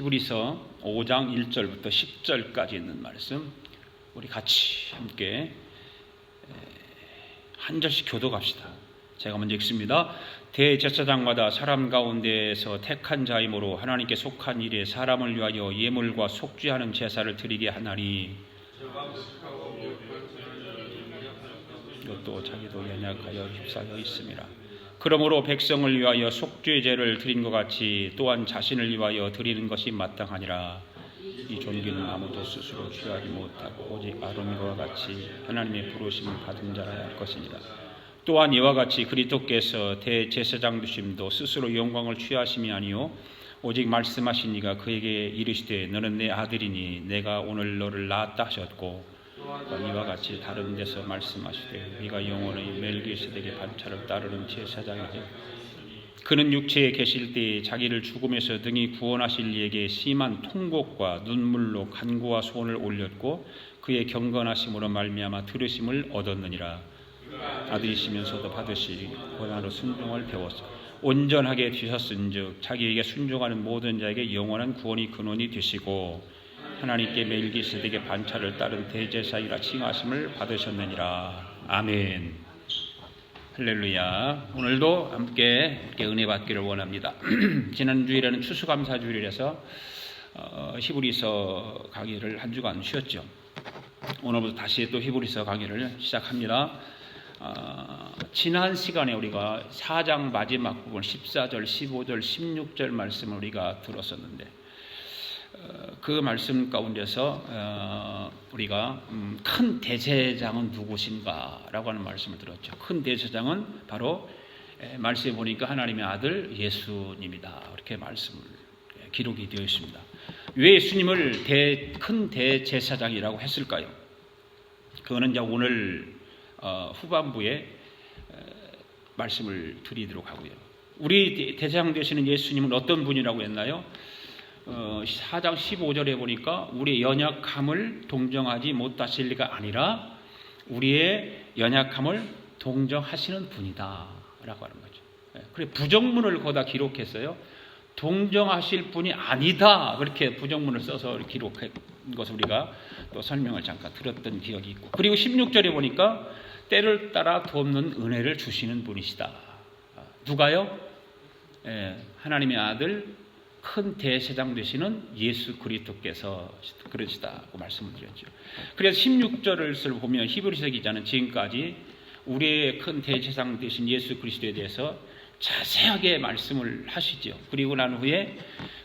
히브리서 5장 1절부터 10절까지 있는 말씀 우리 같이 함께 한 절씩 교독합시다. 제가 먼저 읽습니다. 대제사장마다 사람 가운데에서 택한 자이므로 하나님께 속한 일에 사람을 위하여 예물과 속죄하는 제사를 드리게 하나니 이것도 자기도 연약하여 휩싸여 있음이라. 그러므로 백성을 위하여 속죄제를 드린 것 같이 또한 자신을 위하여 드리는 것이 마땅하니라. 이 존귀는 아무도 스스로 취하지 못하고 오직 아론과 같이 하나님의 부르심을 받은 자라야 할 것이니라. 또한 이와 같이 그리스도께서 대제사장 되심도 스스로 영광을 취하심이 아니요 오직 말씀하신 이가 그에게 이르시되 너는 내 아들이니 내가 오늘 너를 낳았다 하셨고, 이와 같이 다른 데서 말씀하시되 네가 영원히 멜기세덱의 반차를 따르는 제사장이니 그는 육체에 계실 때에 자기를 죽음에서 능히 구원하실 이에게 심한 통곡과 눈물로 간구와 소원을 올렸고 그의 경건하심으로 말미암아 들으심을 얻었느니라. 아들이시면서도 받으시 고난으로 순종을 배웠어 온전하게 되셨은즉 자기에게 순종하는 모든 자에게 영원한 구원이 근원이 되시고 하나님께 멜기세덱의 반차를 따른 대제사이라 칭하심을 받으셨느니라. 아멘. 할렐루야. 오늘도 함께 은혜 받기를 원합니다. 지난 주일에는 추수감사주일이라서 히브리서 강의를 한 주간 쉬었죠. 오늘부터 다시 또 히브리서 강의를 시작합니다. 지난 시간에 우리가 4장 마지막 부분 14절, 15절, 16절 말씀을 우리가 들었었는데 그 말씀 가운데서 우리가 큰 대제사장은 누구신가 라고 하는 말씀을 들었죠. 큰 대제사장은 바로 말씀에 보니까 하나님의 아들 예수님이다 이렇게 말씀을 기록이 되어 있습니다. 왜 예수님을 큰 대제사장이라고 했을까요? 그거는 이제 오늘 후반부에 말씀을 드리도록 하고요. 우리 대제사장 되시는 예수님은 어떤 분이라고 했나요? 4장 15절에 보니까 우리의 연약함을 동정하지 못하실 리가 아니라 우리의 연약함을 동정하시는 분이다 라고 하는 거죠. 그래 부정문을 거기다 기록했어요. 동정하실 분이 아니다 그렇게 부정문을 써서 기록한 것을 우리가 또 설명을 잠깐 들었던 기억이 있고, 그리고 16절에 보니까 때를 따라 돕는 은혜를 주시는 분이시다. 누가요? 하나님의 아들 큰 대제사장 되시는 예수 그리스도께서 그러시다고 말씀을 드렸죠. 그래서 16절을 보면 히브리서 기자는 지금까지 우리의 큰 대제사장 되신 예수 그리스도에 대해서 자세하게 말씀을 하시죠. 그리고 난 후에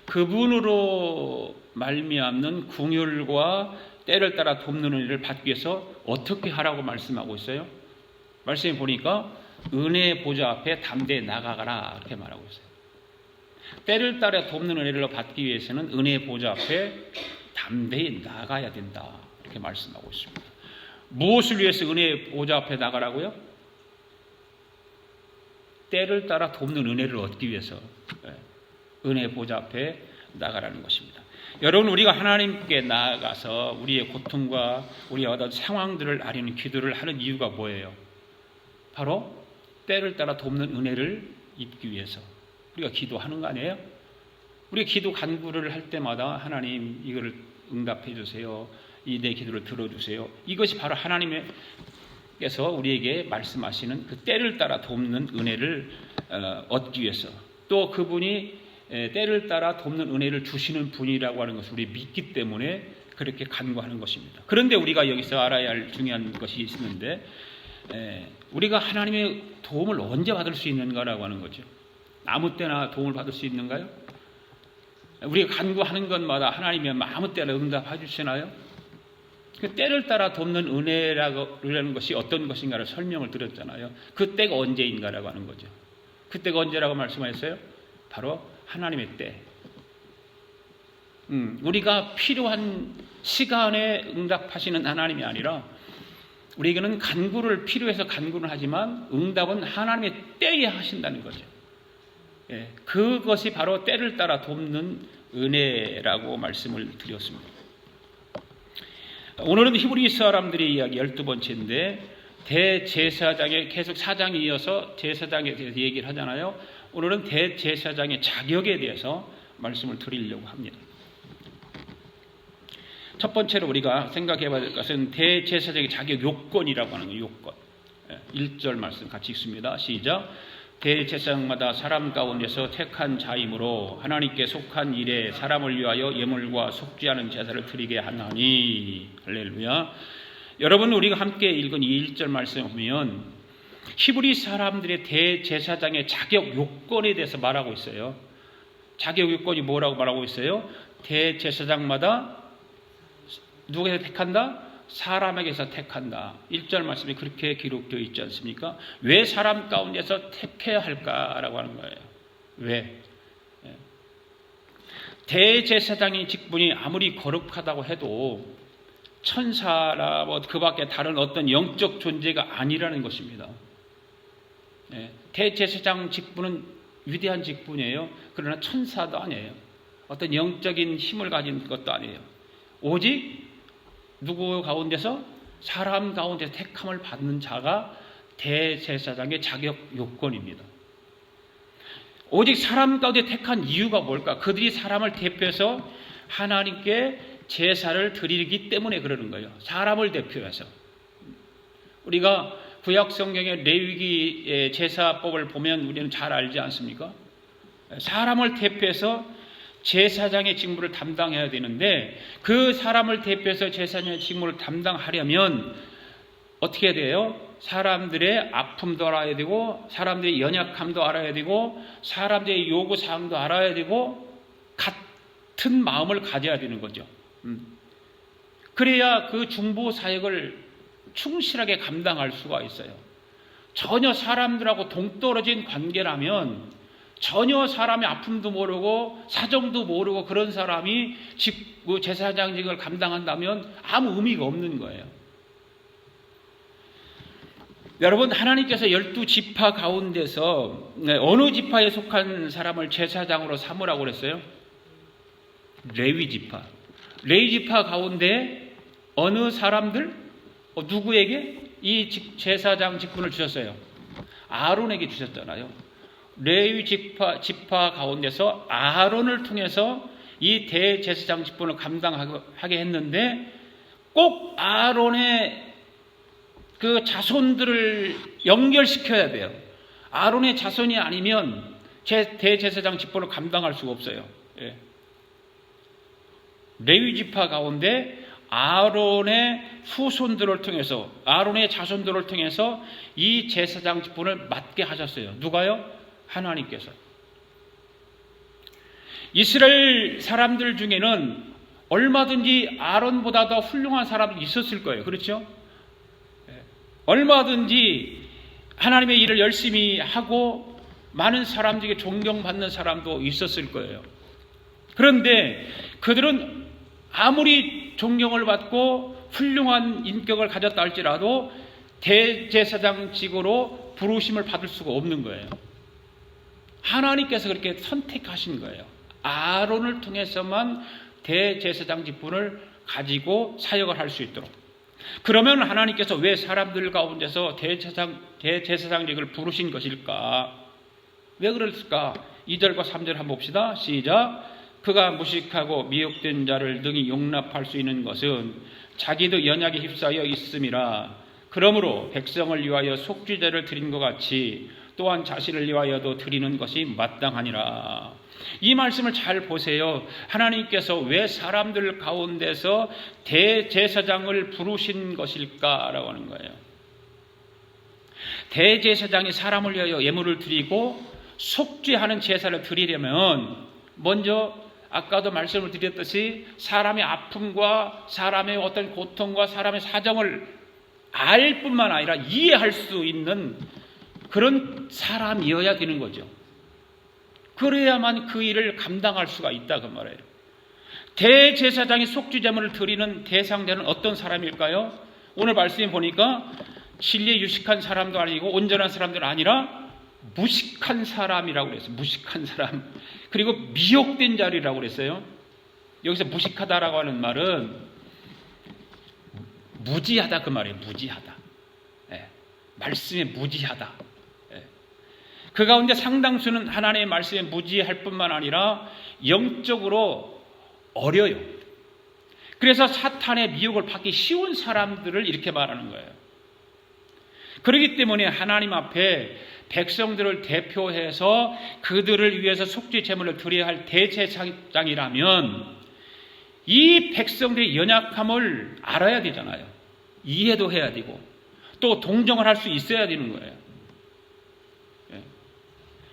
그분으로 말미암는 긍휼과 때를 따라 돕는 은혜를 받기 위해서 어떻게 하라고 말씀하고 있어요? 말씀에 보니까 은혜 보좌 앞에 담대히 나가가라 이렇게 말하고 있어요. 때를 따라 돕는 은혜를 받기 위해서는 은혜 보좌 앞에 담대히 나가야 된다 이렇게 말씀하고 있습니다. 무엇을 위해서 은혜 보좌 앞에 나가라고요? 때를 따라 돕는 은혜를 얻기 위해서 은혜 보좌 앞에 나가라는 것입니다. 여러분, 우리가 하나님께 나아가서 우리의 고통과 우리의 어떤 상황들을 아리는 기도를 하는 이유가 뭐예요? 바로 때를 따라 돕는 은혜를 입기 위해서 우리가 기도하는 거 아니에요? 우리가 기도 간구를 할 때마다 하나님 이거를 응답해 주세요. 이 내 기도를 들어주세요. 이것이 바로 하나님께서 우리에게 말씀하시는 그 때를 따라 돕는 은혜를 얻기 위해서, 또 그분이 때를 따라 돕는 은혜를 주시는 분이라고 하는 것을 우리 믿기 때문에 그렇게 간구하는 것입니다. 그런데 우리가 여기서 알아야 할 중요한 것이 있는데 우리가 하나님의 도움을 언제 받을 수 있는가라고 하는 거죠. 아무 때나 도움을 받을 수 있는가요? 우리가 간구하는 것마다 하나님이 아무 때나 응답해 주시나요? 그 때를 따라 돕는 은혜라는 것이 어떤 것인가를 설명을 드렸잖아요. 그 때가 언제인가라고 하는 거죠. 그 때가 언제라고 말씀하셨어요? 바로 하나님의 때. 우리가 필요한 시간에 응답하시는 하나님이 아니라 우리에게는 간구를 필요해서 간구를 하지만 응답은 하나님의 때에 하신다는 거죠. 그것이 바로 때를 따라 돕는 은혜라고 말씀을 드렸습니다. 오늘은 히브리서 사람들의 이야기 12번째인데 대제사장의 계속 4장에 이어서 제사장에 대해서 얘기를 하잖아요. 오늘은 대제사장의 자격에 대해서 말씀을 드리려고 합니다. 첫 번째로 우리가 생각해 봐야 될 것은 대제사장의 자격 요건이라고 하는 거예요. 요건. 1절 말씀 같이 읽습니다. 시작. 대제사장마다 사람 가운데서 택한 자이므로 하나님께 속한 일에 사람을 위하여 예물과 속죄하는 제사를 드리게 하나니. 할렐루야. 여러분, 우리가 함께 읽은 이 1절 말씀을 보면 히브리 사람들의 대제사장의 자격 요건에 대해서 말하고 있어요. 자격 요건이 뭐라고 말하고 있어요? 대제사장마다 누구에서 택한다? 사람에게서 택한다. 1절 말씀이 그렇게 기록되어 있지 않습니까? 왜 사람 가운데서 택해야 할까라고 하는 거예요. 왜? 대제사장의 직분이 아무리 거룩하다고 해도 천사나 그 밖에 다른 어떤 영적 존재가 아니라는 것입니다. 대제사장 직분은 위대한 직분이에요. 그러나 천사도 아니에요. 어떤 영적인 힘을 가진 것도 아니에요. 오직 누구 가운데서? 사람 가운데서 택함을 받는 자가 대제사장의 자격 요건입니다. 오직 사람 가운데 택한 이유가 뭘까? 그들이 사람을 대표해서 하나님께 제사를 드리기 때문에 그러는 거예요. 사람을 대표해서. 우리가 구약 성경의 레위기 제사법을 보면 우리는 잘 알지 않습니까? 사람을 대표해서 제사장의 직무를 담당해야 되는데 그 사람을 대표해서 제사장의 직무를 담당하려면 어떻게 돼요? 사람들의 아픔도 알아야 되고 사람들의 연약함도 알아야 되고 사람들의 요구사항도 알아야 되고 같은 마음을 가져야 되는 거죠. 그래야 그 중보 사역을 충실하게 감당할 수가 있어요. 전혀 사람들하고 동떨어진 관계라면 전혀 사람의 아픔도 모르고 사정도 모르고 그런 사람이 제사장직을 감당한다면 아무 의미가 없는 거예요. 여러분, 하나님께서 12지파 가운데서 어느 지파에 속한 사람을 제사장으로 삼으라고 그랬어요? 레위지파. 레위지파 가운데 어느 사람들? 누구에게? 이 제사장 직분을 주셨어요. 아론에게 주셨잖아요. 레위 지파 가운데서 아론을 통해서 이 대제사장 직분을 감당하게 했는데 꼭 아론의 그 자손들을 연결시켜야 돼요. 아론의 자손이 아니면 대제사장 직분을 감당할 수가 없어요. 레위 지파 가운데 아론의 후손들을 통해서 아론의 자손들을 통해서 이 제사장 직분을 맡게 하셨어요. 누가요? 하나님께서. 이스라엘 사람들 중에는 얼마든지 아론보다 더 훌륭한 사람이 있었을 거예요. 그렇죠? 얼마든지 하나님의 일을 열심히 하고 많은 사람들에게 존경받는 사람도 있었을 거예요. 그런데 그들은 아무리 존경을 받고 훌륭한 인격을 가졌다 할지라도 대제사장직으로 부르심을 받을 수가 없는 거예요. 하나님께서 그렇게 선택하신 거예요. 아론을 통해서만 대제사장 직분을 가지고 사역을 할 수 있도록. 그러면 하나님께서 왜 사람들 가운데서 대제사장직을 부르신 것일까? 왜 그랬을까? 2절과 3절 한번 봅시다. 시작. 그가 무식하고 미혹된 자를 능히 용납할 수 있는 것은 자기도 연약에 휩싸여 있음이라. 그러므로 백성을 위하여 속죄제를 드린 것 같이 또한 자신을 위하여도 드리는 것이 마땅하니라. 이 말씀을 잘 보세요. 하나님께서 왜 사람들 가운데서 대제사장을 부르신 것일까라고 하는 거예요. 대제사장이 사람을 위하여 예물을 드리고 속죄하는 제사를 드리려면 먼저 아까도 말씀을 드렸듯이 사람의 아픔과 사람의 어떤 고통과 사람의 사정을 알 뿐만 아니라 이해할 수 있는 그런 사람이어야 되는 거죠. 그래야만 그 일을 감당할 수가 있다 그 말이에요. 대제사장이 속죄제물을 드리는 대상자는 어떤 사람일까요? 오늘 말씀에 보니까 진리에 유식한 사람도 아니고 온전한 사람도 아니라 무식한 사람이라고 그랬어요. 무식한 사람. 그리고 미혹된 자리라고 그랬어요. 여기서 무식하다라고 하는 말은 무지하다 그 말이에요. 무지하다. 말씀에 무지하다. 그 가운데 상당수는 하나님의 말씀에 무지할 뿐만 아니라 영적으로 어려요. 그래서 사탄의 미혹을 받기 쉬운 사람들을 이렇게 말하는 거예요. 그렇기 때문에 하나님 앞에 백성들을 대표해서 그들을 위해서 속죄 제물을 드려야 할 대제사장이라면 이 백성들의 연약함을 알아야 되잖아요. 이해도 해야 되고 또 동정을 할 수 있어야 되는 거예요.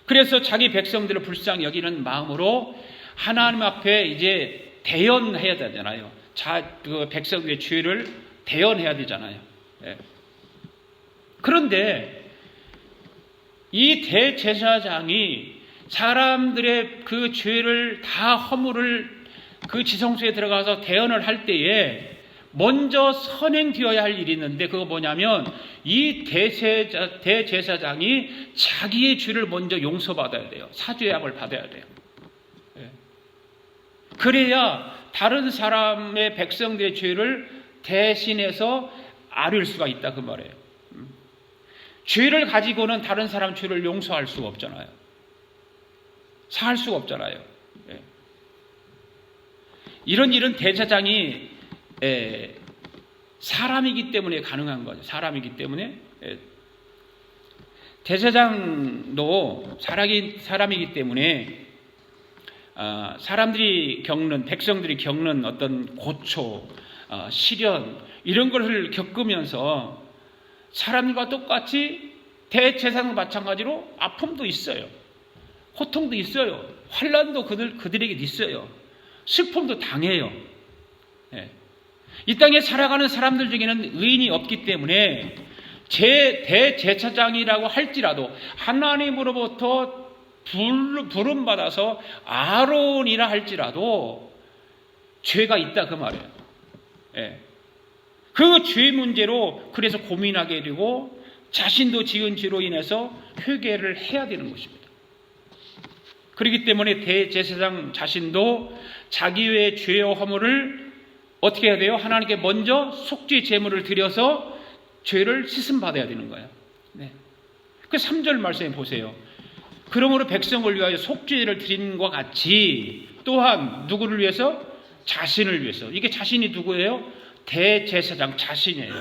그래서 자기 백성들을 불쌍히 여기는 마음으로 하나님 앞에 이제 대연해야 되잖아요. 그 백성들의 죄를 대연해야 되잖아요. 그런데 이 대제사장이 사람들의 그 죄를 다 허물을 그 지성소에 들어가서 대연을 할 때에 먼저 선행되어야 할 일이 있는데 그거 뭐냐면 이 대제사장이 자기의 죄를 먼저 용서받아야 돼요. 사죄함을 받아야 돼요. 그래야 다른 사람의 백성들의 죄를 대신해서 아뢰을 수가 있다 그 말이에요. 죄를 가지고는 다른 사람 죄를 용서할 수가 없잖아요. 사할 수가 없잖아요. 이런 일은 대제사장이 사람이기 때문에 가능한 거죠. 사람이기 때문에 대제사장도 사람이기 때문에 백성들이 겪는 어떤 고초, 시련 이런 것을 겪으면서 사람과 똑같이 대제사장과 마찬가지로 아픔도 있어요. 고통도 있어요. 환난도 그들에게 있어요. 슬픔도 당해요. 이 땅에 살아가는 사람들 중에는 의인이 없기 때문에 대제사장이라고 할지라도 하나님으로부터 부름받아서 아론이라 할지라도 죄가 있다 그 말이에요. 그 죄 문제로 그래서 고민하게 되고 자신도 지은 죄로 인해서 회개를 해야 되는 것입니다. 그렇기 때문에 대제사장 자신도 자기의 죄와 허물을 어떻게 해야 돼요? 하나님께 먼저 속죄 제물을 드려서 죄를 씻음 받아야 되는 거예요. 그 3절 말씀에 보세요. 그러므로 백성을 위하여 속죄를 드리는 것과 같이 또한 누구를 위해서? 자신을 위해서. 이게 자신이 누구예요? 대제사장 자신이에요.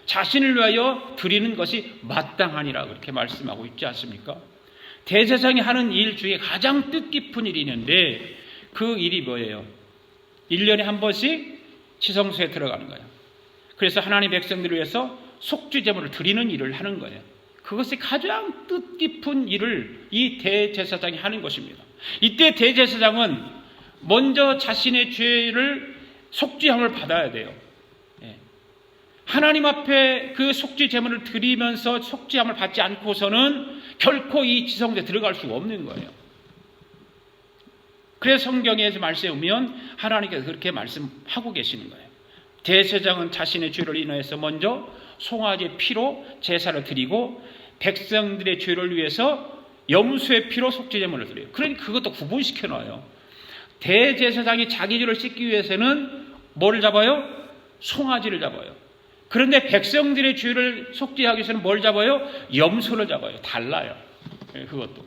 자신을 위하여 드리는 것이 마땅하니라 그렇게 말씀하고 있지 않습니까? 대제사장이 하는 일 중에 가장 뜻깊은 일이 있는데 그 일이 뭐예요? 1년에 한 번씩 지성소에 들어가는 거예요. 그래서 하나님 백성들을 위해서 속죄 제물을 드리는 일을 하는 거예요. 그것이 가장 뜻깊은 일을 이 대제사장이 하는 것입니다. 이때 대제사장은 먼저 자신의 죄를 속죄함을 받아야 돼요. 하나님 앞에 그 속죄 제물을 드리면서 속죄함을 받지 않고서는 결코 이 지성소에 들어갈 수가 없는 거예요. 그래서 성경에서 말씀에 보면 하나님께서 그렇게 말씀하고 계시는 거예요. 대제사장은 자신의 죄를 인하여서 먼저 송아지의 피로 제사를 드리고 백성들의 죄를 위해서 염소의 피로 속죄 제물을 드려요. 그러니 그것도 구분시켜 놔요. 대제사장이 자기 죄를 씻기 위해서는 뭐를 잡아요? 송아지를 잡아요. 그런데 백성들의 죄를 속죄하기 위해서는 뭘 잡아요? 염소를 잡아요. 달라요. 그것도.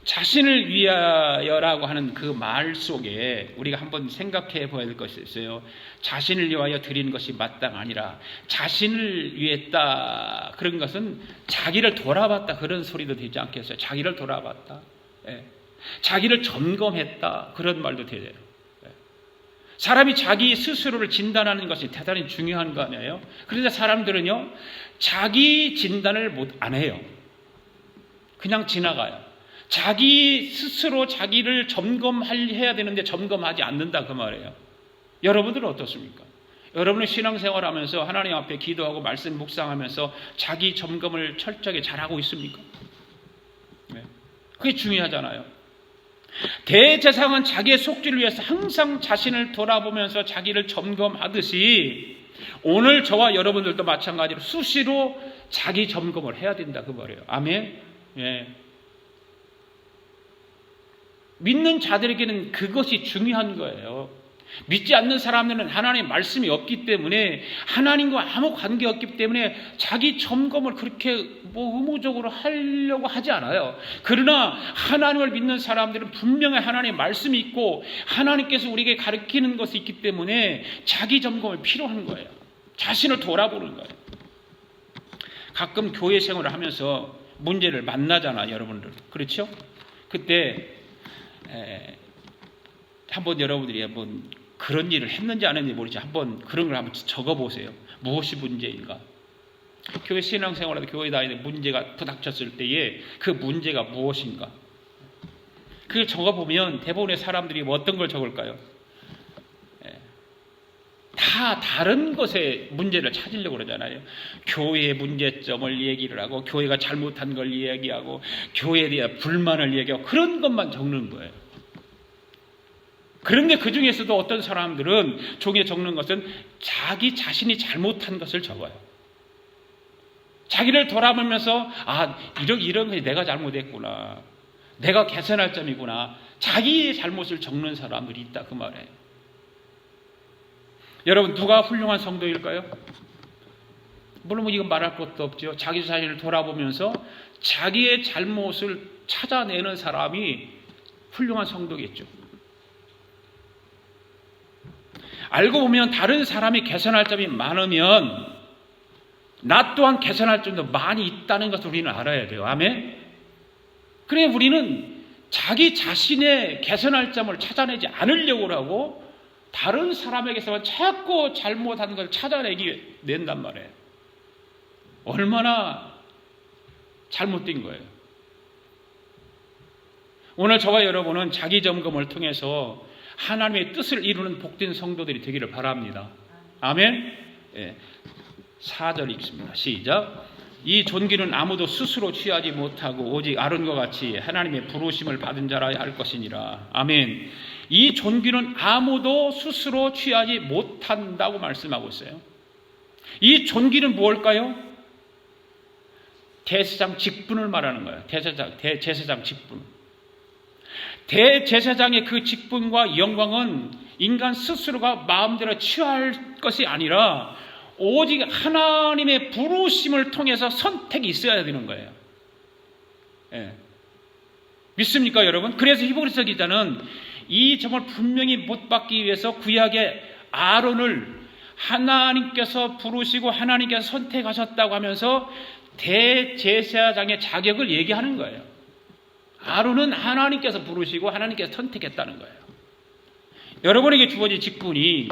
자신을 위하여라고 하는 그 말 속에 우리가 한번 생각해 봐야 될 것이 있어요. 자신을 위하여 드리는 것이 마땅하니라. 자신을 위했다. 그런 것은 자기를 돌아봤다. 그런 소리도 되지 않겠어요? 자기를 돌아봤다. 자기를 점검했다. 그런 말도 되죠. 사람이 자기 스스로를 진단하는 것이 대단히 중요한 거 아니에요? 그런데 사람들은요, 자기 진단을 안 해요. 그냥 지나가요. 자기 스스로 자기를 점검해야 되는데 점검하지 않는다 그 말이에요. 여러분들은 어떻습니까? 여러분의 신앙생활 하면서 하나님 앞에 기도하고 말씀 묵상하면서 자기 점검을 철저하게 잘하고 있습니까? 그게 중요하잖아요. 대제사장은 자기의 속죄를 위해서 항상 자신을 돌아보면서 자기를 점검하듯이 오늘 저와 여러분들도 마찬가지로 수시로 자기 점검을 해야 된다 그 말이에요. 아멘. 믿는 자들에게는 그것이 중요한 거예요. 믿지 않는 사람들은 하나님의 말씀이 없기 때문에 하나님과 아무 관계 없기 때문에 자기 점검을 그렇게 의무적으로 하려고 하지 않아요. 그러나 하나님을 믿는 사람들은 분명히 하나님의 말씀이 있고 하나님께서 우리에게 가르치는 것이 있기 때문에 자기 점검이 필요한 거예요. 자신을 돌아보는 거예요. 가끔 교회 생활을 하면서 문제를 만나잖아요, 여러분들. 그렇죠? 그때 한번 여러분들이 한번 그런 일을 했는지 안 했는지 모르지 한번 그런 걸 한번 적어보세요. 무엇이 문제인가? 교회 신앙생활에도 교회 다니는 문제가 부닥쳤을 때에 그 문제가 무엇인가? 그걸 적어보면 대부분의 사람들이 어떤 걸 적을까요? 다 다른 것에 문제를 찾으려고 그러잖아요. 교회의 문제점을 얘기를 하고 교회가 잘못한 걸 이야기하고 교회에 대한 불만을 얘기하고 그런 것만 적는 거예요. 그런데 그 중에서도 어떤 사람들은 종이에 적는 것은 자기 자신이 잘못한 것을 적어요. 자기를 돌아보면서 이런 것이 내가 잘못했구나. 내가 개선할 점이구나. 자기의 잘못을 적는 사람들이 있다 그 말이에요. 여러분 누가 훌륭한 성도일까요? 물론 이건 말할 것도 없죠. 자기 자신을 돌아보면서 자기의 잘못을 찾아내는 사람이 훌륭한 성도겠죠. 알고 보면 다른 사람이 개선할 점이 많으면 나 또한 개선할 점도 많이 있다는 것을 우리는 알아야 돼요. 아멘? 그래 우리는 자기 자신의 개선할 점을 찾아내지 않으려고 하고 다른 사람에게서만 자꾸 잘못한 걸 찾아내기 낸단 말이에요. 얼마나 잘못된 거예요. 오늘 저와 여러분은 자기 점검을 통해서 하나님의 뜻을 이루는 복된 성도들이 되기를 바랍니다. 아멘? 4절 읽습니다. 시작. 이 존귀는 아무도 스스로 취하지 못하고 오직 아론과 같이 하나님의 부르심을 받은 자라 할 것이니라. 아멘. 이 존귀는 아무도 스스로 취하지 못한다고 말씀하고 있어요. 이 존귀는 무엇일까요? 대제사장 직분을 말하는 거예요. 대제사장 직분. 대제사장의 그 직분과 영광은 인간 스스로가 마음대로 취할 것이 아니라 오직 하나님의 부르심을 통해서 선택이 있어야 되는 거예요. 믿습니까 여러분? 그래서 히브리서 기자는 이 점을 분명히 못 받기 위해서 구약의 아론을 하나님께서 부르시고 하나님께서 선택하셨다고 하면서 대제사장의 자격을 얘기하는 거예요. 아론은 하나님께서 부르시고 하나님께서 선택했다는 거예요. 여러분에게 주어진 직분이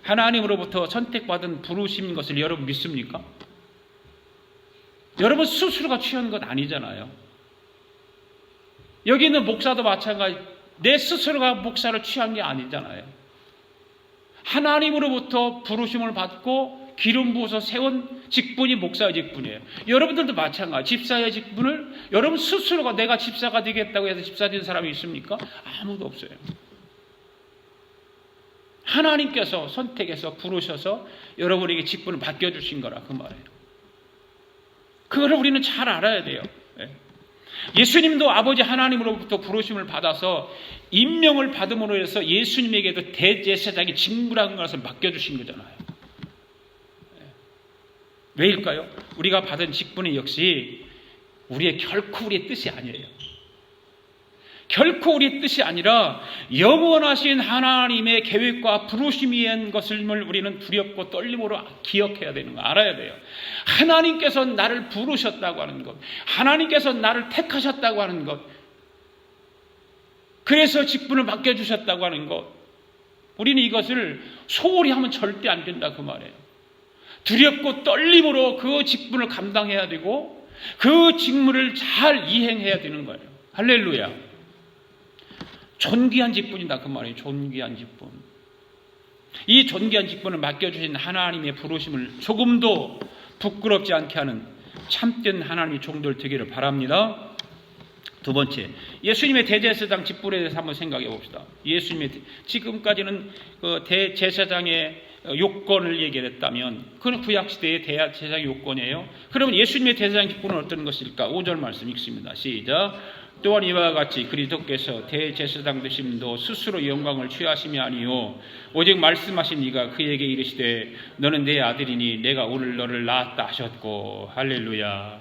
하나님으로부터 선택받은 부르심인 것을 여러분 믿습니까? 여러분 스스로가 취한 건 아니잖아요. 여기 있는 목사도 마찬가지. 내 스스로가 목사를 취한 게 아니잖아요. 하나님으로부터 부르심을 받고 기름 부어서 세운 직분이 목사의 직분이에요. 여러분들도 마찬가지. 집사의 직분을 여러분 스스로가 내가 집사가 되겠다고 해서 집사 된 사람이 있습니까? 아무도 없어요. 하나님께서 선택해서 부르셔서 여러분에게 직분을 맡겨주신 거라 그 말이에요. 그거를 우리는 잘 알아야 돼요. 예수님도 아버지 하나님으로부터 부르심을 받아서 임명을 받음으로 해서 예수님에게도 대제사장의 직무라는 것을 맡겨주신 거잖아요. 왜일까요? 우리가 받은 직분이 역시 결코 우리의 뜻이 아니에요. 결코 우리의 뜻이 아니라 영원하신 하나님의 계획과 부르심인 것을 우리는 두렵고 떨림으로 기억해야 되는 거 알아야 돼요. 하나님께서 나를 부르셨다고 하는 것, 하나님께서 나를 택하셨다고 하는 것, 그래서 직분을 맡겨주셨다고 하는 것, 우리는 이것을 소홀히 하면 절대 안 된다 그 말이에요. 두렵고 떨림으로 그 직분을 감당해야 되고 그 직무를 잘 이행해야 되는 거예요. 할렐루야. 존귀한 직분이다 그 말이에요. 존귀한 직분. 이 존귀한 직분을 맡겨주신 하나님의 부르심을 조금도 부끄럽지 않게 하는 참된 하나님의 종들 되기를 바랍니다. 두 번째, 예수님의 대제사장 직분에 대해서 한번 생각해 봅시다. 예수님의 지금까지는 그 대제사장의 요건을 얘기했다면 그건 구약시대의 대제사장 요건이에요. 그러면 예수님의 대제사장 직분은 어떤 것일까? 5절 말씀 읽습니다. 시작. 또한 이와 같이 그리스도께서 대제사장 되심도 스스로 영광을 취하심이 아니요 오직 말씀하신 이가 그에게 이르시되 너는 내 아들이니 내가 오늘 너를 낳았다 하셨고. 할렐루야.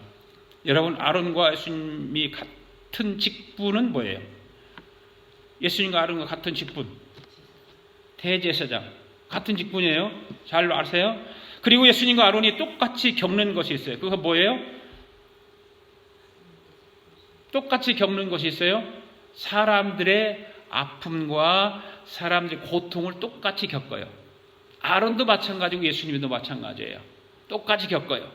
여러분, 아론과 예수님이 같은 직분은 뭐예요? 예수님과 아론과 같은 직분, 대제사장 같은 직분이에요. 잘 아세요? 그리고 예수님과 아론이 똑같이 겪는 것이 있어요. 그거 뭐예요? 똑같이 겪는 것이 있어요. 사람들의 아픔과 사람들의 고통을 똑같이 겪어요. 아론도 마찬가지고 예수님도 마찬가지예요. 똑같이 겪어요.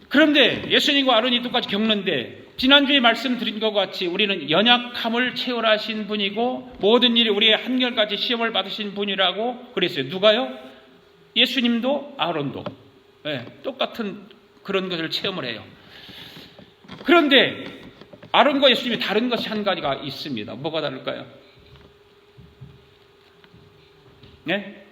그런데 예수님과 아론이 똑같이 겪는데 지난주에 말씀드린 것 같이 우리는 연약함을 체험하신 분이고 모든 일이 우리의 한결같이 시험을 받으신 분이라고 그랬어요. 누가요? 예수님도 아론도. 네, 똑같은 그런 것을 체험을 해요. 그런데 아론과 예수님이 다른 것이 한 가지가 있습니다. 뭐가 다를까요? 네?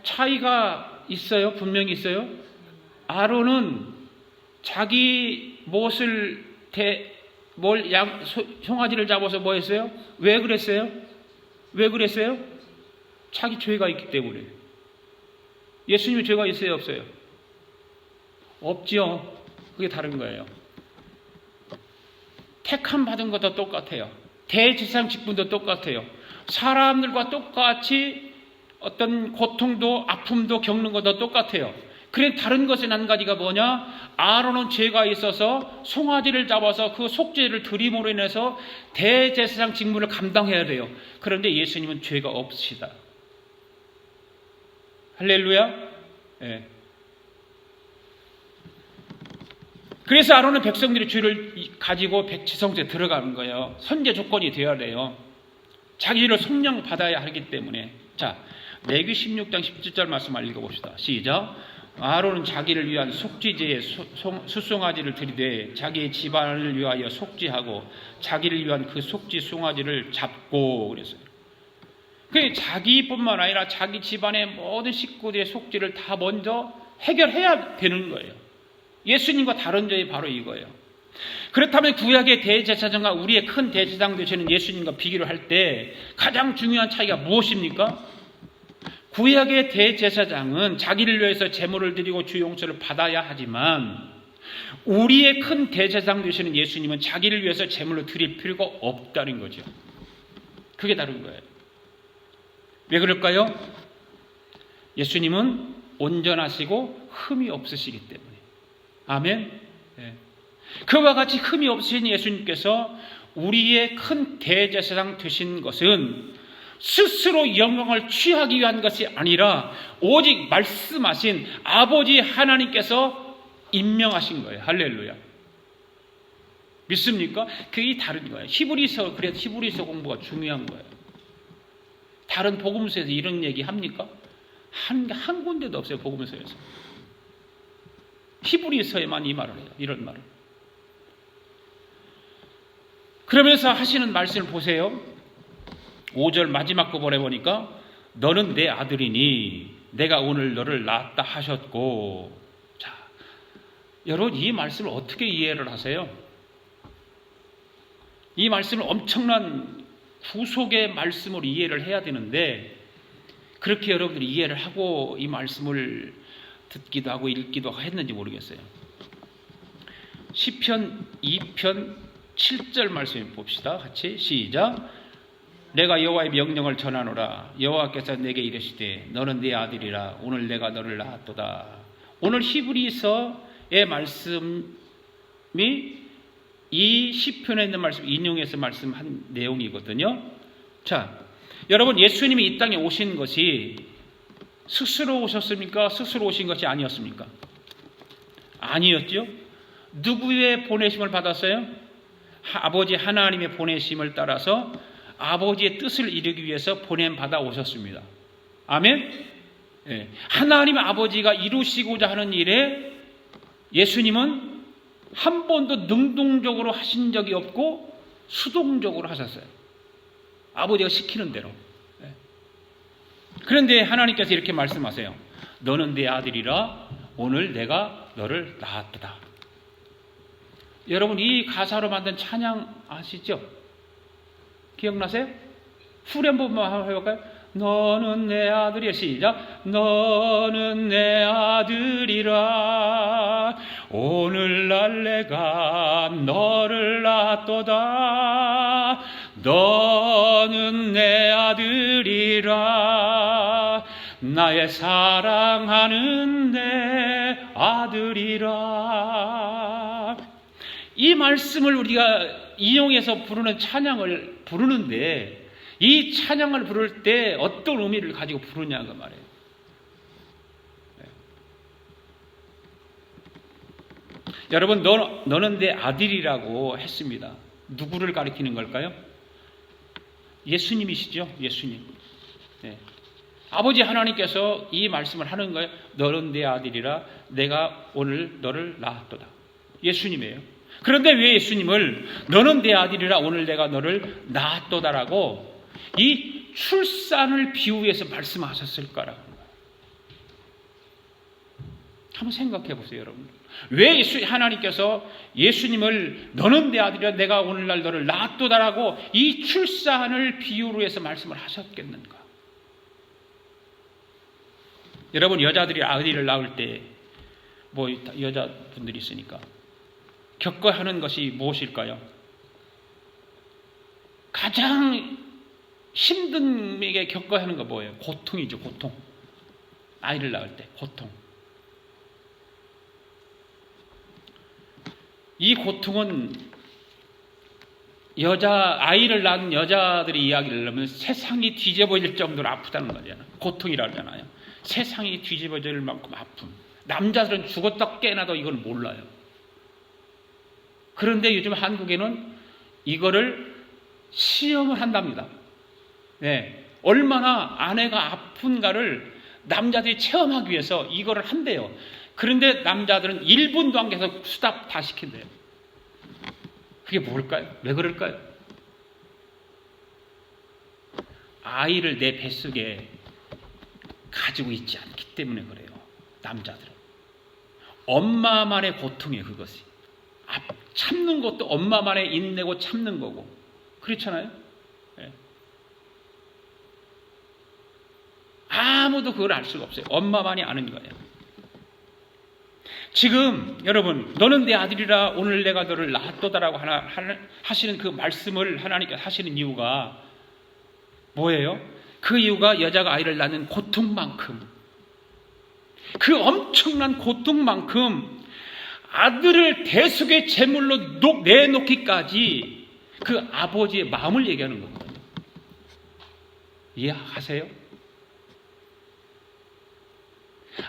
차이가 있어요. 분명히 있어요. 아론은 자기 못을 송아지를 잡아서 뭐 했어요? 왜 그랬어요? 왜 그랬어요? 자기 죄가 있기 때문에. 예수님이 죄가 있어요? 없어요? 없죠. 그게 다른 거예요. 택함 받은 것도 똑같아요. 대제사장 직분도 똑같아요. 사람들과 똑같이 어떤 고통도 아픔도 겪는 것도 똑같아요. 그래 다른 것은 한 가지가 뭐냐? 아론은 죄가 있어서 송아지를 잡아서 그 속죄를 드림으로 인해서 대제사장 직무를 감당해야 돼요. 그런데 예수님은 죄가 없으시다. 할렐루야. 네. 그래서 아론은 백성들의 죄를 가지고 지성소에 들어가는 거예요. 선제 조건이 되어야 돼요. 자기를 성령 받아야 하기 때문에. 자, 레위기 16장 17절 말씀을 읽어봅시다. 시작. 아론은 자기를 위한 속죄제에 수송아지를 드리되 자기의 집안을 위하여 속죄하고 자기를 위한 그 속죄 송아지를 잡고 그랬어요. 그 자기뿐만 아니라 자기 집안의 모든 식구들의 속죄를 다 먼저 해결해야 되는 거예요. 예수님과 다른 점이 바로 이거예요. 그렇다면 구약의 대제사장과 우리의 큰 대제사장 되시는 예수님과 비교를 할 때 가장 중요한 차이가 무엇입니까? 구약의 대제사장은 자기를 위해서 제물을 드리고 주 용서를 받아야 하지만 우리의 큰 대제사장 되시는 예수님은 자기를 위해서 제물을 드릴 필요가 없다는 거죠. 그게 다른 거예요. 왜 그럴까요? 예수님은 온전하시고 흠이 없으시기 때문에. 아멘. 네. 그와 같이 흠이 없으신 예수님께서 우리의 큰 대제사장 되신 것은 스스로 영광을 취하기 위한 것이 아니라 오직 말씀하신 아버지 하나님께서 임명하신 거예요. 할렐루야. 믿습니까? 그게 다른 거예요. 히브리서, 그래서 히브리서 공부가 중요한 거예요. 다른 복음서에서 이런 얘기 합니까? 한 군데도 없어요. 복음서에서. 히브리서에만 이 말을 해요. 이런 말을. 그러면서 하시는 말씀을 보세요. 5절 마지막 부분에 보니까 너는 내 아들이니 내가 오늘 너를 낳았다 하셨고. 자, 여러분 이 말씀을 어떻게 이해를 하세요? 이 말씀을 엄청난 구속의 말씀으로 이해를 해야 되는데 그렇게 여러분들이 이해를 하고 이 말씀을 듣기도 하고 읽기도 했는지 모르겠어요. 시편 2편 7절 말씀 봅시다. 같이 시작. 내가 여호와의 명령을 전하노라. 여호와께서 내게 이르시되 너는 내 아들이라. 오늘 내가 너를 낳았도다. 오늘 히브리서의 말씀이 이 시편에 있는 말씀 인용해서 말씀한 내용이거든요. 자, 여러분 예수님이 이 땅에 오신 것이 스스로 오셨습니까? 스스로 오신 것이 아니었습니까? 아니었죠. 누구의 보내심을 받았어요? 아버지 하나님의 보내심을 따라서 아버지의 뜻을 이루기 위해서 보냄받아 오셨습니다. 아멘? 네. 하나님 아버지가 이루시고자 하는 일에 예수님은 한 번도 능동적으로 하신 적이 없고 수동적으로 하셨어요. 아버지가 시키는 대로. 그런데 하나님께서 이렇게 말씀하세요. 너는 내 아들이라 오늘 내가 너를 낳았도다. 여러분 이 가사로 만든 찬양 아시죠? 기억나세요? 후렴 부분만 해볼까요? 너는 내 아들이야. 시작. 너는 내 아들이라 오늘날 내가 너를 낳았도다. 너는 내 아들이라 나의 사랑하는 내 아들이라. 이 말씀을 우리가 인용해서 부르는 찬양을 부르는데 이 찬양을 부를 때 어떤 의미를 가지고 부르냐고 말이에요. 여러분 너는 내 아들이라고 했습니다. 누구를 가리키는 걸까요? 예수님이시죠. 예수님. 네. 아버지 하나님께서 이 말씀을 하는 거예요. 너는 내 아들이라 내가 오늘 너를 낳았도다. 예수님이에요. 그런데 왜 예수님을 너는 내 아들이라 오늘 내가 너를 낳았도다라고 이 출산을 비유해서 말씀하셨을까라고 한번 생각해 보세요, 여러분. 왜 하나님께서 예수님을 너는 내 아들이라 내가 오늘날 너를 낳았도다라고 이 출산을 비유로 해서 말씀을 하셨겠는가? 여러분 여자들이 아이를 낳을 때 뭐 여자분들이 있으니까 겪어야 하는 것이 무엇일까요? 가장 힘든게 겪어야 하는 거 뭐예요? 고통이죠, 고통. 아이를 낳을 때 고통. 이 고통은 아이를 낳은 여자들의 이야기를 하면 세상이 뒤집어질 정도로 아프다는 거잖아요. 고통이라고 하잖아요. 세상이 뒤집어질 만큼 아픔. 남자들은 죽었다 깨나도 이걸 몰라요. 그런데 요즘 한국에는 이거를 시험을 한답니다. 네. 얼마나 아내가 아픈가를 남자들이 체험하기 위해서 이거를 한대요. 그런데 남자들은 1분도 안 계속 수답 다 시킨대요. 그게 뭘까요? 왜 그럴까요? 아이를 내 뱃속에 가지고 있지 않기 때문에 그래요. 남자들은. 엄마만의 고통이에요, 그것이. 참는 것도 엄마만의 인내고 참는 거고. 그렇잖아요? 네. 아무도 그걸 알 수가 없어요. 엄마만이 아는 거예요. 지금 여러분 너는 내 아들이라 오늘 내가 너를 낳았도다라고 하시는 그 말씀을 하나님께서 하시는 이유가 뭐예요? 그 이유가 여자가 아이를 낳는 고통만큼 그 엄청난 고통만큼 아들을 대속의 제물로 내놓기까지 그 아버지의 마음을 얘기하는 거거든요. 이해하세요?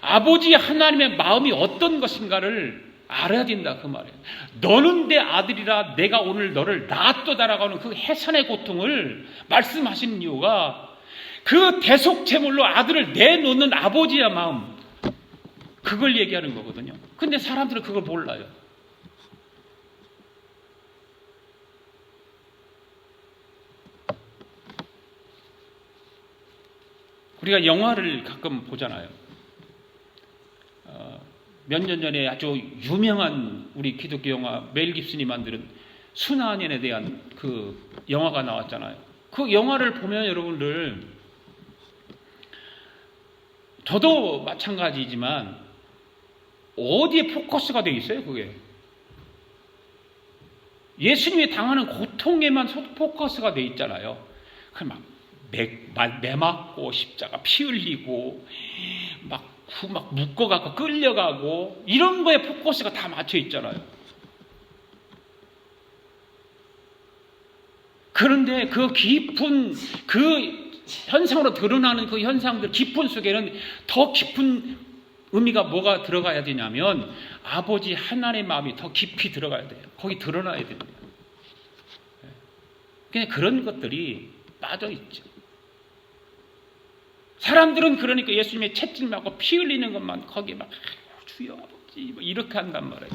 아버지 하나님의 마음이 어떤 것인가를 알아야 된다 그 말이에요. 너는 내 아들이라 내가 오늘 너를 낳았도다라고 하는 그 해산의 고통을 말씀하시는 이유가 그 대속 제물로 아들을 내놓는 아버지의 마음 그걸 얘기하는 거거든요. 근데 사람들은 그걸 몰라요. 우리가 영화를 가끔 보잖아요. 몇 년 전에 아주 유명한 우리 기독교 영화 멜 깁슨이 만드는 순환연에 대한 그 영화가 나왔잖아요. 그 영화를 보면 여러분들 저도 마찬가지지만 어디에 포커스가 되어 있어요, 그게? 예수님이 당하는 고통에만 포커스가 되어 있잖아요. 그 막 매 맞고 십자가 피 흘리고 막 묶어가고 끌려가고 이런 거에 포커스가 다 맞춰 있잖아요. 그런데 그 깊은 그 현상으로 드러나는 그 현상들 깊은 속에는 더 깊은 의미가 뭐가 들어가야 되냐면 아버지 하나님의 마음이 더 깊이 들어가야 돼요. 거기 드러나야 됩니다. 그냥 그런 것들이 빠져 있죠. 사람들은 그러니까 예수님의 채찍 맞고 피 흘리는 것만 거기 막 주여 아버지 이렇게 한단 말이에요.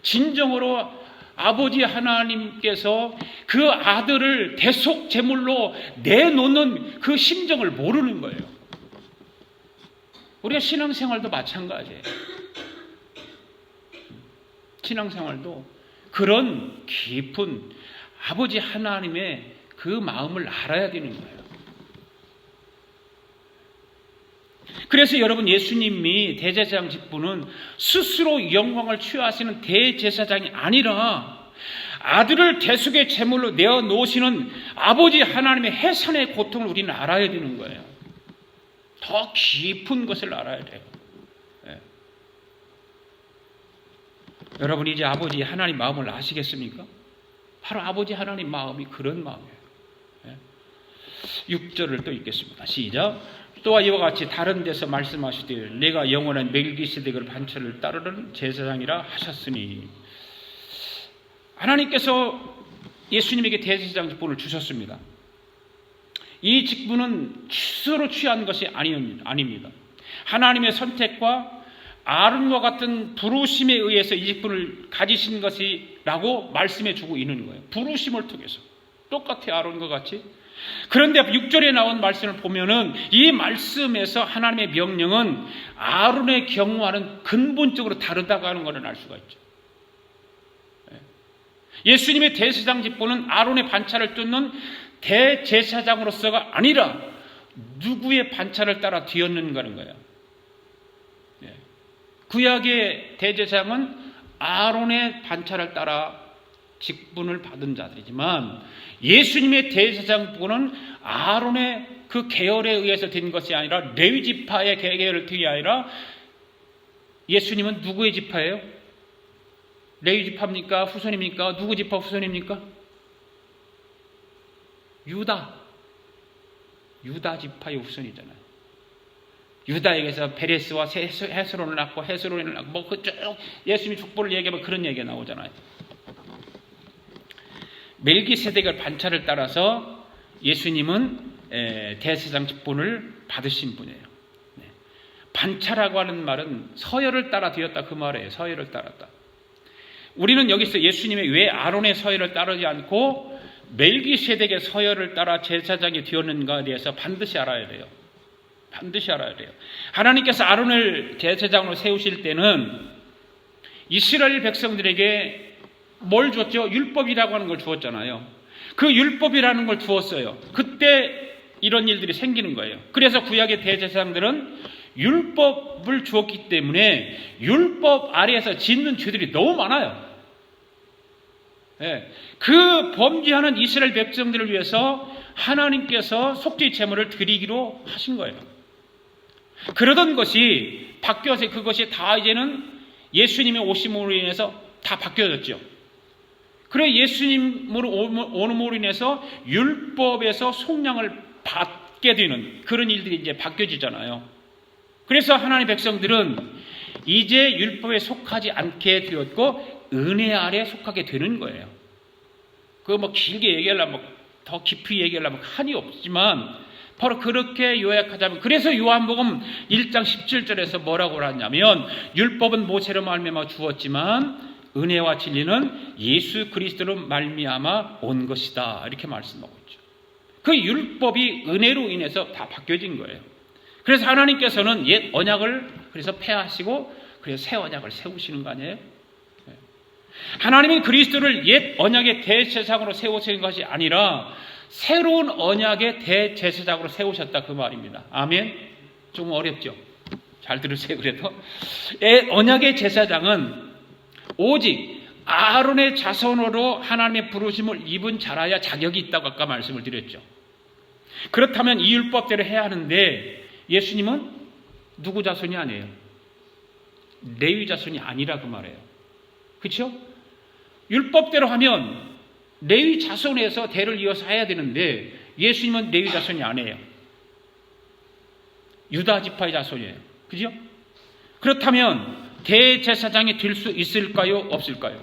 진정으로 아버지 하나님께서 그 아들을 대속 제물로 내놓는 그 심정을 모르는 거예요. 우리가 신앙생활도 마찬가지예요. 신앙생활도 그런 깊은 아버지 하나님의 그 마음을 알아야 되는 거예요. 그래서 여러분, 예수님이 대제사장 직분은 스스로 영광을 취하시는 대제사장이 아니라 아들을 대속의 제물로 내어놓으시는 아버지 하나님의 해산의 고통을 우리는 알아야 되는 거예요. 더 깊은 것을 알아야 돼요. 네. 여러분, 이제 아버지 하나님 마음을 아시겠습니까? 바로 아버지 하나님 마음이 그런 마음이에요. 6절을 또 읽겠습니다. 시작. 또한 이와 같이 다른 데서 말씀하시되 내가 영원한 멜기세덱의 반차를 따르는 제사장이라 하셨으니, 하나님께서 예수님에게 대제사장 직분을 주셨습니다. 이 직분은 스스로 취한 것이 아닙니다. 하나님의 선택과 아론과 같은 부르심에 의해서 이 직분을 가지신 것이라고 말씀해 주고 있는 거예요. 부르심을 통해서. 똑같아요, 아론과 같이. 그런데 6절에 나온 말씀을 보면은 이 말씀에서 하나님의 명령은 아론의 경우와는 근본적으로 다르다고 하는 것을 알 수가 있죠. 예수님의 대제사장 직분은 아론의 반차를 뜯는 대제사장으로서가 아니라 누구의 반차를 따라 뒤엎는가는 거예요. 구약의 대제사장은 아론의 반차를 따라 직분을 받은 자들이지만 예수님의 대제사장직분은 아론의 그 계열에 의해서 된 것이 아니라 레위 지파의 계열을 든 게 아니라, 예수님은 누구의 지파예요? 레위 지파입니까? 후손입니까? 누구 지파 후손입니까? 유다 지파의 후손이잖아요. 유다에게서 베레스와 헤스론을 낳고 헤스론을 낳고 뭐 그쪽 예수님이 족보를 얘기하면 그런 얘기가 나오잖아요. 멜기세덱의 반차를 따라서 예수님은 대제사장 직분을 받으신 분이에요. 반차라고 하는 말은 서열을 따라 되었다, 그 말이에요. 서열을 따랐다. 우리는 여기서 예수님이 왜 아론의 서열을 따르지 않고 멜기세덱의 서열을 따라 제사장이 되었는가에 대해서 반드시 알아야 돼요. 반드시 알아야 돼요. 하나님께서 아론을 제사장으로 세우실 때는 이스라엘 백성들에게 뭘 줬죠? 율법이라고 하는 걸 주었잖아요. 그 율법이라는 걸 주었어요. 그때 이런 일들이 생기는 거예요. 그래서 구약의 대제사장들은 율법을 주었기 때문에 율법 아래에서 짓는 죄들이 너무 많아요. 그 범죄하는 이스라엘 백성들을 위해서 하나님께서 속죄 제물을 드리기로 하신 거예요. 그러던 것이 바뀌어서 그것이 다 이제는 예수님의 오심으로 인해서 다 바뀌어졌죠. 그래 예수님으로 오므로 인해서 율법에서 속량을 받게 되는 그런 일들이 이제 바뀌어지잖아요. 그래서 하나님의 백성들은 이제 율법에 속하지 않게 되었고 은혜 아래 속하게 되는 거예요. 그거 뭐 길게 얘기하려면 더 깊이 얘기하려면 한이 없지만 바로 그렇게 요약하자면, 그래서 요한복음 1장 17절에서 뭐라고 하냐면 율법은 모세로 말미암아 주었지만 은혜와 진리는 예수 그리스도로 말미암아 온 것이다, 이렇게 말씀하고 있죠. 그 율법이 은혜로 인해서 다 바뀌어진 거예요. 그래서 하나님께서는 옛 언약을 그래서 폐하시고 그래서 새 언약을 세우시는 거 아니에요? 하나님은 그리스도를 옛 언약의 대제사장으로 세우신 것이 아니라 새로운 언약의 대제사장으로 세우셨다, 그 말입니다. 아멘? 좀 어렵죠? 잘 들으세요. 그래도 옛 언약의 제사장은 오직 아론의 자손으로 하나님의 부르심을 입은 자라야 자격이 있다고 아까 말씀을 드렸죠. 그렇다면 이 율법대로 해야 하는데 예수님은 누구 자손이 아니에요? 레위 자손이 아니라 그 말이에요. 그렇죠? 율법대로 하면 레위 자손에서 대를 이어서 해야 되는데 예수님은 레위 자손이 아니에요. 유다 지파의 자손이에요. 그죠? 그렇다면 대제사장이 될 수 있을까요? 없을까요?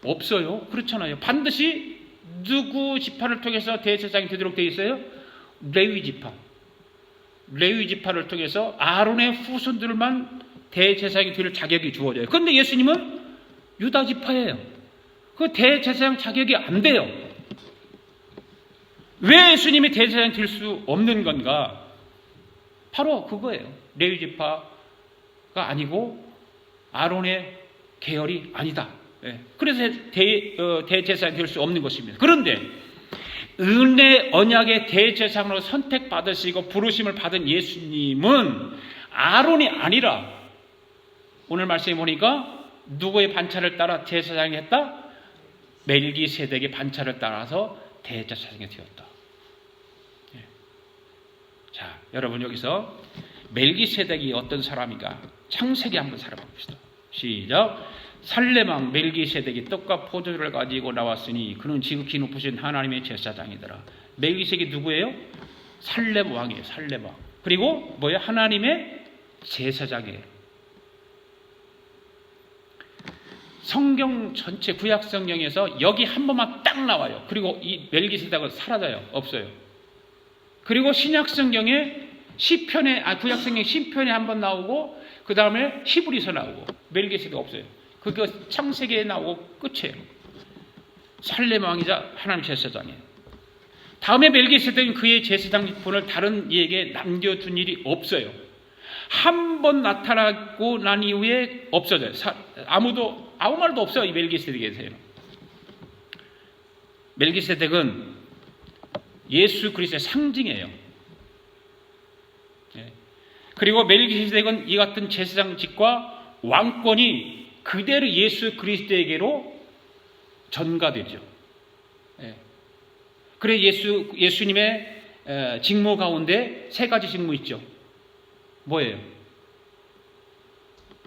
없어요. 그렇잖아요. 반드시 누구 지파를 통해서 대제사장이 되도록 되어 있어요? 레위 지파. 레위 지파를 통해서 아론의 후손들만 대제사장이 될 자격이 주어져요. 그런데 예수님은 유다 지파예요. 그 대제사장 자격이 안 돼요. 왜 예수님이 대제사장 될 수 없는 건가? 바로 그거예요. 레위 지파가 아니고 아론의 계열이 아니다. 그래서 대제사장이 될 수 없는 것입니다. 그런데 은혜 언약의 대제사장으로 선택받으시고 부르심을 받은 예수님은 아론이 아니라 오늘 말씀에 보니까 누구의 반차를 따라 대제사장이 했다? 멜기세덱의 반차를 따라서 대제사장이 되었다. 자, 여러분 여기서 멜기세덱이 어떤 사람인가? 창세기 한번 살아봅시다. 시작. 살렘왕 멜기세덱이 떡과 포도주를 가지고 나왔으니 그는 지극히 높으신 하나님의 제사장이더라. 멜기세덱이 누구예요? 살렘 왕이에요. 살렘 왕. 그리고 뭐예요? 하나님의 제사장이에요. 성경 전체 구약 성경에서 여기 한 번만 딱 나와요. 그리고 이 멜기세덱은 사라져요. 없어요. 그리고 신약 성경에 구약 성경 시편에 한 번 나오고 그 다음에 히브리서 나오고 멜기세덱 없어요. 그거 창세기에 나오고 끝이에요. 살렘 왕이자 하나님 제사장이에요. 다음에 멜기세덱은 그의 제사장분을 다른 이에게 남겨둔 일이 없어요. 한 번 나타나고 난 이후에 없어져요. 아무 말도 없어요. 이 멜기세덱에 대해서. 멜기세덱은 예수 그리스도의 상징이에요. 그리고 멜기세덱은 이 같은 제사장직과 왕권이 그대로 예수 그리스도에게로 전가되죠. 그래 예수님의 직무 가운데 세 가지 직무 있죠. 뭐예요?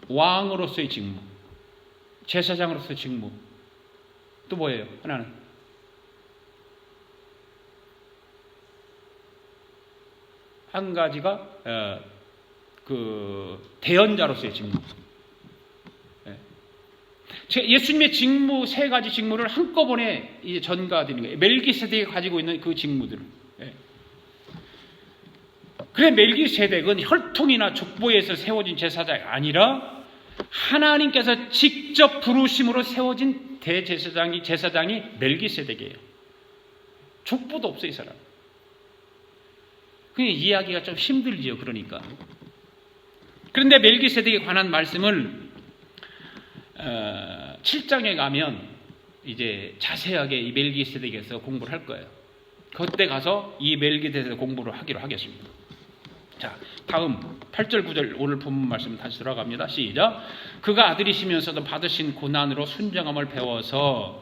왕으로서의 직무, 제사장으로서의 직무, 또 뭐예요? 하나는 한 가지가 대언자로서의 직무. 예수님의 직무 세 가지 직무를 한꺼번에 이제 전가되는 거예요. 멜기세덱이 가지고 있는 그 직무들을. 그래 멜기세덱은 혈통이나 족보에서 세워진 제사장이 아니라 하나님께서 직접 부르심으로 세워진 제사장이 멜기세덱이에요. 족보도 없어요, 이 사람. 그게 이해하기가 좀 힘들지요, 그러니까. 그런데 멜기세덱에 관한 말씀을 7장에 가면 이제 자세하게 이 멜기세덱에서 공부를 할 거예요. 그때 가서 이 멜기세덱 공부를 하기로 하겠습니다. 자, 다음 8절 9절 오늘 본문 말씀 다시 들어갑니다. 시작. 그가 아들이시면서도 받으신 고난으로 순정함을 배워서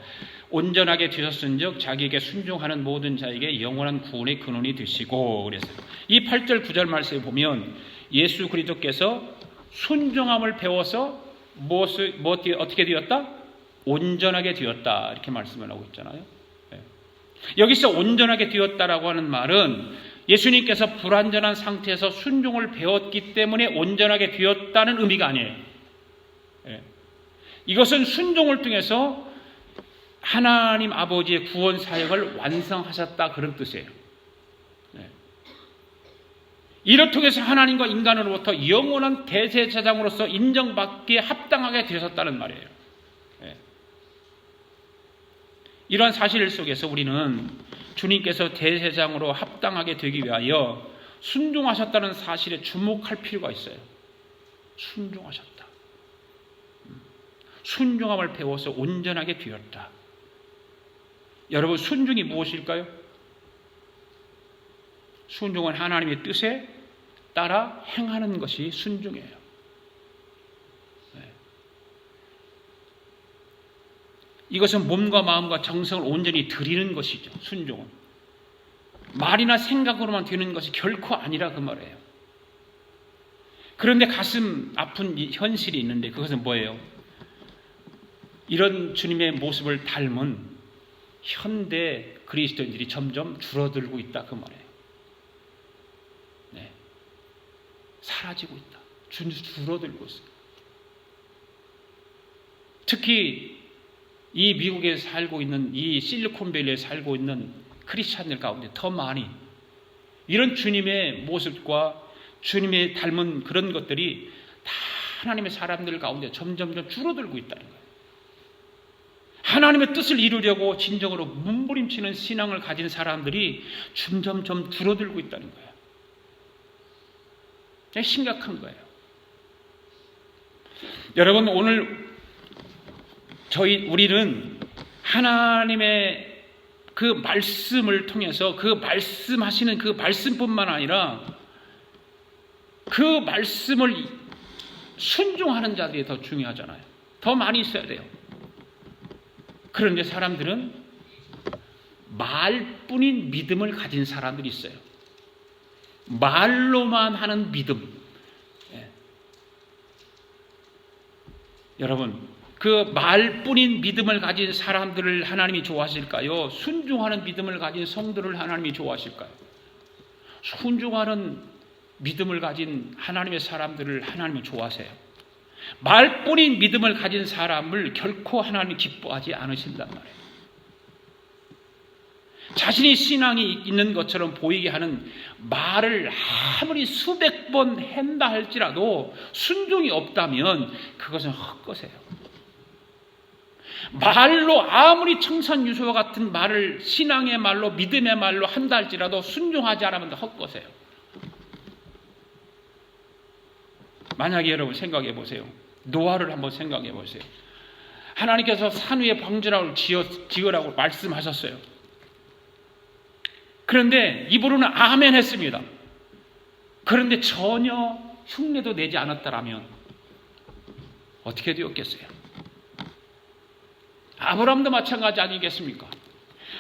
온전하게 되셨은즉 자기에게 순종하는 모든 자에게 영원한 구원의 근원이 되시고 그랬어요. 이 8절 9절 말씀에 보면 예수 그리스도께서 순종함을 배워서 어떻게 되었다? 온전하게 되었다 이렇게 말씀을 하고 있잖아요. 여기서 온전하게 되었다라고 하는 말은 예수님께서 불완전한 상태에서 순종을 배웠기 때문에 온전하게 되었다는 의미가 아니에요. 이것은 순종을 통해서 하나님 아버지의 구원 사역을 완성하셨다 그런 뜻이에요. 이를 통해서 하나님과 인간으로부터 영원한 대제사장으로서 인정받기에 합당하게 되셨다는 말이에요. 이러한 사실 속에서 우리는 주님께서 대제사장으로 합당하게 되기 위하여 순종하셨다는 사실에 주목할 필요가 있어요. 순종하셨다. 순종함을 배워서 온전하게 되었다. 여러분 순종이 무엇일까요? 순종은 하나님의 뜻에 따라 행하는 것이 순종이에요. 이것은 몸과 마음과 정성을 온전히 드리는 것이죠. 순종은. 말이나 생각으로만 되는 것이 결코 아니라 그 말이에요. 그런데 가슴 아픈 현실이 있는데 그것은 뭐예요? 이런 주님의 모습을 닮은 현대 그리스도인들이 점점 줄어들고 있다 그 말이에요. 사라지고 있다. 줄어들고 있어요. 특히 이 미국에 살고 있는 이 실리콘밸리에 살고 있는 크리스찬들 가운데 더 많이 이런 주님의 모습과 주님의 닮은 그런 것들이 다 하나님의 사람들 가운데 점점 줄어들고 있다는 거예요. 하나님의 뜻을 이루려고 진정으로 몸부림치는 신앙을 가진 사람들이 점점점 줄어들고 있다는 거예요. 심각한 거예요. 여러분, 오늘 우리는 하나님의 그 말씀을 통해서 그 말씀하시는 그 말씀뿐만 아니라 그 말씀을 순종하는 자들이 더 중요하잖아요. 더 많이 있어야 돼요. 그런데 사람들은 말뿐인 믿음을 가진 사람들이 있어요. 말로만 하는 믿음. 여러분, 그 말뿐인 믿음을 가진 사람들을 하나님이 좋아하실까요? 순종하는 믿음을 가진 성도를 하나님이 좋아하실까요? 순종하는 믿음을 가진 하나님의 사람들을 하나님은 좋아하세요. 말뿐인 믿음을 가진 사람을 결코 하나님이 기뻐하지 않으신단 말이에요. 자신이 신앙이 있는 것처럼 보이게 하는 말을 아무리 수백 번 한다 할지라도 순종이 없다면 그것은 헛것이에요. 말로 아무리 청산유수와 같은 말을 신앙의 말로 믿음의 말로 한다 할지라도 순종하지 않으면 헛것이에요. 만약에 여러분 생각해 보세요. 노아를 한번 생각해 보세요. 하나님께서 산 위에 방주라고 지으라고 말씀하셨어요. 그런데 입으로는 아멘 했습니다. 그런데 전혀 흉내도 내지 않았다라면 어떻게 되었겠어요? 아브라함도 마찬가지 아니겠습니까?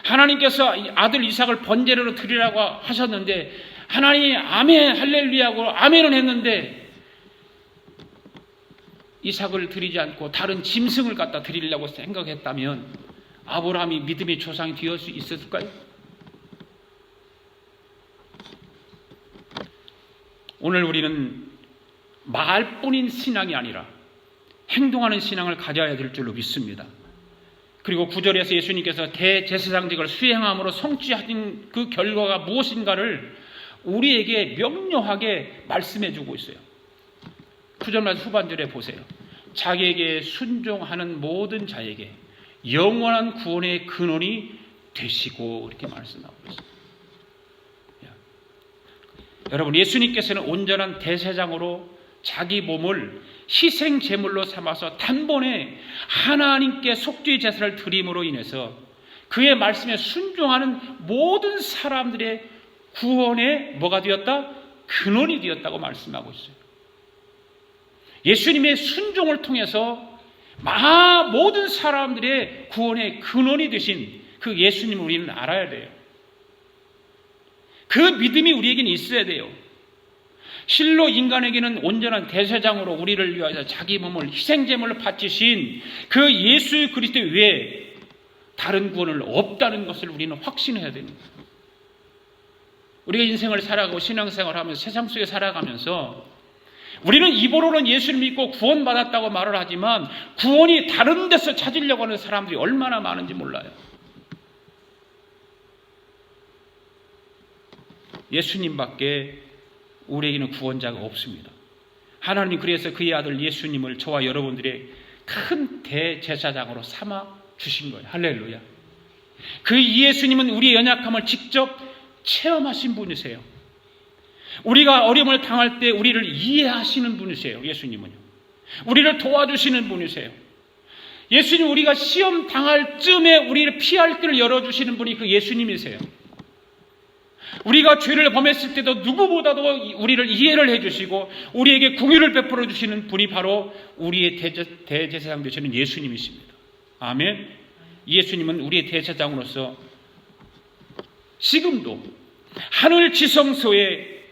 하나님께서 아들 이삭을 번제로 드리라고 하셨는데 하나님이 아멘 할렐루야고 아멘은 했는데 이삭을 드리지 않고 다른 짐승을 갖다 드리려고 생각했다면 아브라함이 믿음의 조상이 되을 수 있었을까요? 오늘 우리는 말뿐인 신앙이 아니라 행동하는 신앙을 가져야 될 줄로 믿습니다. 그리고 9절에서 예수님께서 대제사장직을 수행함으로 성취하신 그 결과가 무엇인가를 우리에게 명료하게 말씀해 주고 있어요. 9절 말씀 후반절에 보세요. 자기에게 순종하는 모든 자에게 영원한 구원의 근원이 되시고 이렇게 말씀하고 있어요. 여러분, 예수님께서는 온전한 대제사장으로 자기 몸을 희생 제물로 삼아서 단번에 하나님께 속죄의 제사를 드림으로 인해서 그의 말씀에 순종하는 모든 사람들의 구원의 뭐가 되었다? 근원이 되었다고 말씀하고 있어요. 예수님의 순종을 통해서 모든 사람들의 구원의 근원이 되신 그 예수님을 우리는 알아야 돼요. 그 믿음이 우리에게는 있어야 돼요. 실로 인간에게는 온전한 대제사장으로 우리를 위하여 자기 몸을 희생제물로 바치신 그 예수 그리스도 외에 다른 구원은 없다는 것을 우리는 확신해야 됩니다. 우리가 인생을 살아가고 신앙생활을 하면서 세상 속에 살아가면서 우리는 입으로는 예수를 믿고 구원받았다고 말을 하지만 구원이 다른 데서 찾으려고 하는 사람들이 얼마나 많은지 몰라요. 예수님밖에 우리에게는 구원자가 없습니다. 하나님이 그래서 그의 아들 예수님을 저와 여러분들의 큰 대제사장으로 삼아 주신 거예요. 할렐루야. 그 예수님은 우리의 연약함을 직접 체험하신 분이세요. 우리가 어려움을 당할 때 우리를 이해하시는 분이세요. 예수님은요. 우리를 도와주시는 분이세요. 예수님, 우리가 시험 당할 쯤에 우리를 피할 길을 열어주시는 분이 그 예수님이세요. 우리가 죄를 범했을 때도 누구보다도 우리를 이해를 해주시고 우리에게 긍휼을 베풀어 주시는 분이 바로 우리의 대제사장 되시는 예수님이십니다. 아멘. 예수님은 우리의 대제사장으로서 지금도 하늘 지성소에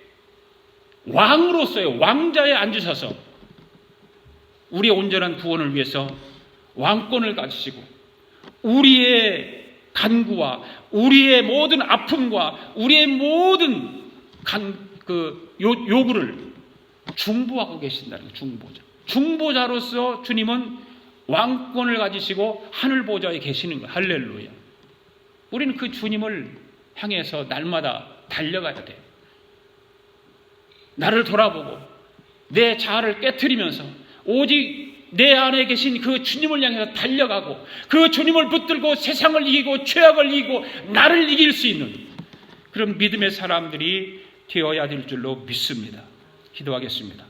왕으로서의 왕자에 앉으셔서 우리의 온전한 구원을 위해서 왕권을 가지시고 우리의 간구와 우리의 모든 아픔과 우리의 모든 요구를 중보하고 계신다는 거예요. 중보자. 중보자로서 주님은 왕권을 가지시고 하늘 보좌에 계시는 거예요. 할렐루야. 우리는 그 주님을 향해서 날마다 달려가야 돼요. 나를 돌아보고 내 자아를 깨트리면서 오직 내 안에 계신 그 주님을 향해서 달려가고 그 주님을 붙들고 세상을 이기고 죄악을 이기고 나를 이길 수 있는 그런 믿음의 사람들이 되어야 될 줄로 믿습니다. 기도하겠습니다.